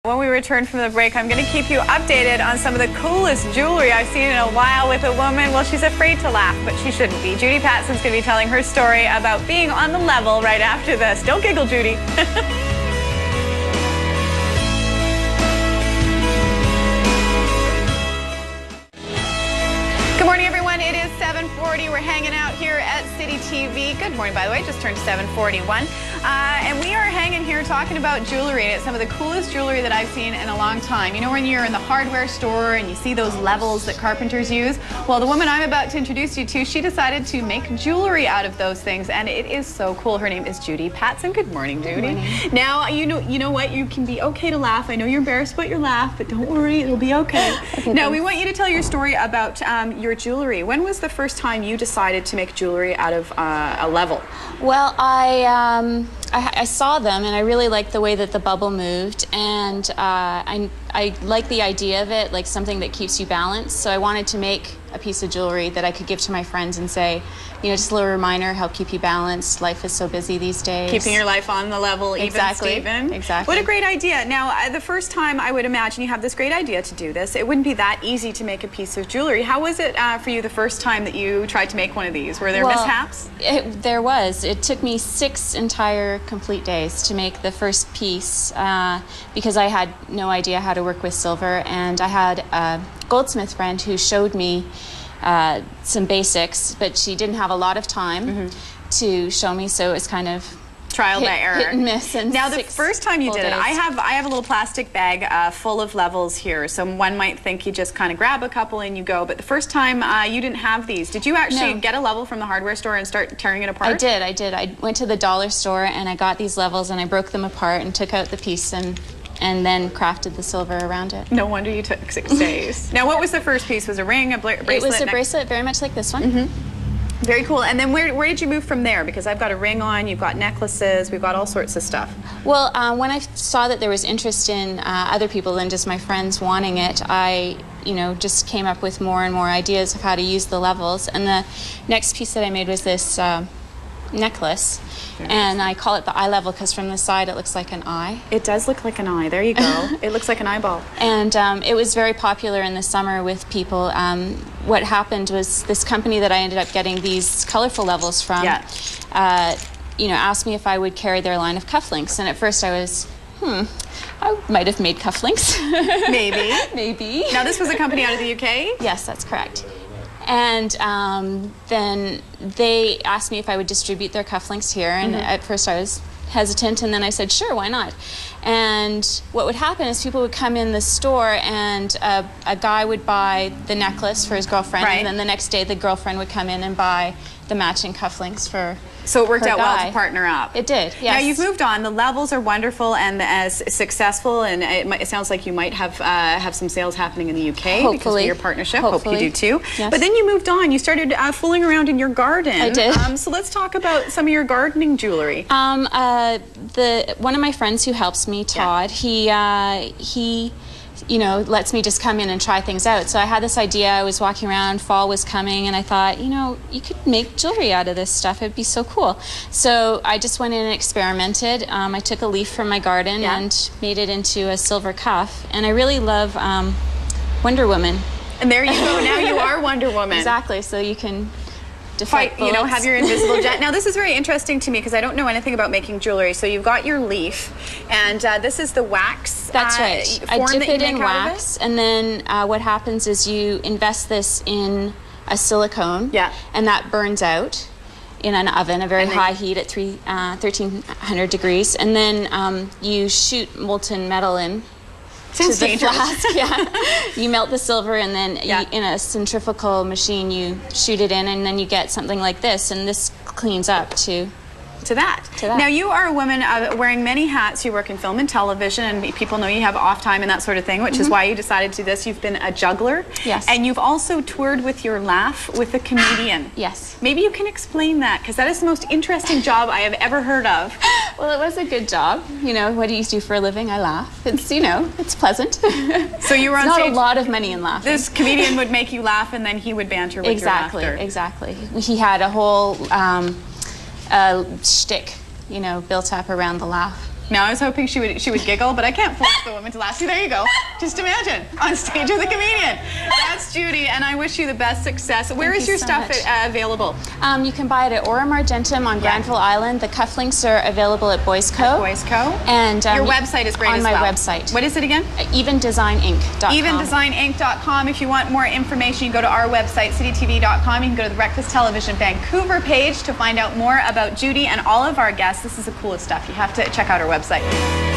When we return from the break, I'm going to keep you updated on some of the coolest jewelry I've seen in a while with a woman. Well, she's afraid to laugh, but she shouldn't be. Judi Patson's going to be telling her story about being on the level right after this. Don't giggle, Judi. Good morning, everyone. It is 7:40. We're hanging out here at City TV. Good morning, by the way. Just turned 7:41. And we are hanging here talking about jewelry. And it's some of the coolest jewelry that I've seen in a long time. You know, when you're in the hardware store and you see those levels that carpenters use? Well, the woman I'm about to introduce you to, she decided to make jewelry out of those things. And it is so cool. Her name is Judi Patson. Good morning, Judi. Good morning. Now, you know what? You can be okay to laugh. I know you're embarrassed about your laugh, but don't worry. It'll be okay. Okay, now, we want you to tell your story about your jewelry. When was the first time you decided to make jewelry out of a level? Well, I saw them and I really liked the way that the bubble moved, and I like the idea of it, like something that keeps you balanced. So I wanted to make a piece of jewelry that I could give to my friends and say, you know, just a little reminder, help keep you balanced. Life is so busy these days. Keeping your life on the level, exactly. even Steven. Exactly. What a great idea. Now, the first time I would imagine you have this great idea to do this, it wouldn't be that easy to make a piece of jewelry. How was it for you the first time that you tried to make one of these? Were there mishaps? There was. It took me 6 entire complete days to make the first piece because I had no idea how to work with silver, and I had a goldsmith friend who showed me some basics, but she didn't have a lot of time to show me, so it was kind of trial by error. Hit and miss. And now, the first time you did it, I have a little plastic bag full of levels here, so one might think you just kind of grab a couple and you go, but the first time you didn't have these. Did you actually get a level from the hardware store and start tearing it apart? I did. I went to the dollar store and I got these levels and I broke them apart and took out the piece and then crafted the silver around it. No wonder you took 6 days. Now, what was the first piece? Was it a ring, a bracelet? It was a bracelet, very much like this one. Very cool. And then where did you move from there? Because I've got a ring on, you've got necklaces, we've got all sorts of stuff. Well, when I saw that there was interest in other people than just my friends wanting it, I just came up with more and more ideas of how to use the levels. And the next piece that I made was this necklace. And I call it the eye level because from the side it looks like an eye. It does look like an eye. There you go. It looks like an eyeball. And it was very popular in the summer with people. What happened was this company that I ended up getting these colorful levels from, asked me if I would carry their line of cufflinks. And at first I was, I might have made cufflinks. Maybe. Maybe. Now, this was a company out of the UK? Yes, that's correct. And then they asked me if I would distribute their cufflinks here, and at first I was hesitant, and then I said, sure, why not? And what would happen is people would come in the store, and a guy would buy the necklace for his girlfriend, and then the next day the girlfriend would come in and buy the matching cufflinks for So it worked out well to partner up. It did, yes. Now, you've moved on. The levels are wonderful and as successful, and it sounds like you might have some sales happening in the UK because of your partnership. Hopefully. Hope you do too. Yes. But then you moved on. You started fooling around in your garden. I did. So let's talk about some of your gardening jewelry. One of my friends who helps me, Todd, he lets me just come in and try things out. So I had this idea. I was walking around, fall was coming, and I thought, you could make jewelry out of this stuff. It'd be so cool. So I just went in and experimented. I took a leaf from my garden and made it into a silver cuff. And I really love Wonder Woman. And there you go. Now you are Wonder Woman. Exactly. So you can fight, have your invisible jet. Now, this is very interesting to me because I don't know anything about making jewelry. So you've got your leaf, and this is the wax. That's right. I dip it in wax, and then what happens is you invest this in a silicone, and that burns out in an oven, a very high heat at 1300 degrees, and then you shoot molten metal in. Sounds dangerous. Flask, You melt the silver, and then in a centrifugal machine you shoot it in, and then you get something like this, and this cleans up to that. Now, you are a woman wearing many hats. You work in film and television, and people know you have off time and that sort of thing, which is why you decided to do this. You've been a juggler. Yes. And you've also toured with your laugh with a comedian. Yes. Maybe you can explain that, because that is the most interesting job I have ever heard of. Well, it was a good job. What do you do for a living? I laugh. It's, it's pleasant. So you were on stage. Not a lot of money in laughing. This comedian would make you laugh, and then he would banter with your laughter. Exactly. He had a whole shtick, built up around the laugh. Now I was hoping she would giggle, but I can't force the woman to laugh. See, there you go. Just imagine, on stage with a comedian. That's Judi, and I wish you the best success. Where is your stuff available? You can buy it at Orem Argentum on Granville Island. The cufflinks are available at Boys Co. Boys Co. And your website is great on as my well. website. What is it again? EvenDesignInc.com. EvenDesignInc.com. If you want more information, you can go to our website, citytv.com. You can go to the Breakfast Television Vancouver page to find out more about Judi and all of our guests. This is the coolest stuff. You have to check out our website.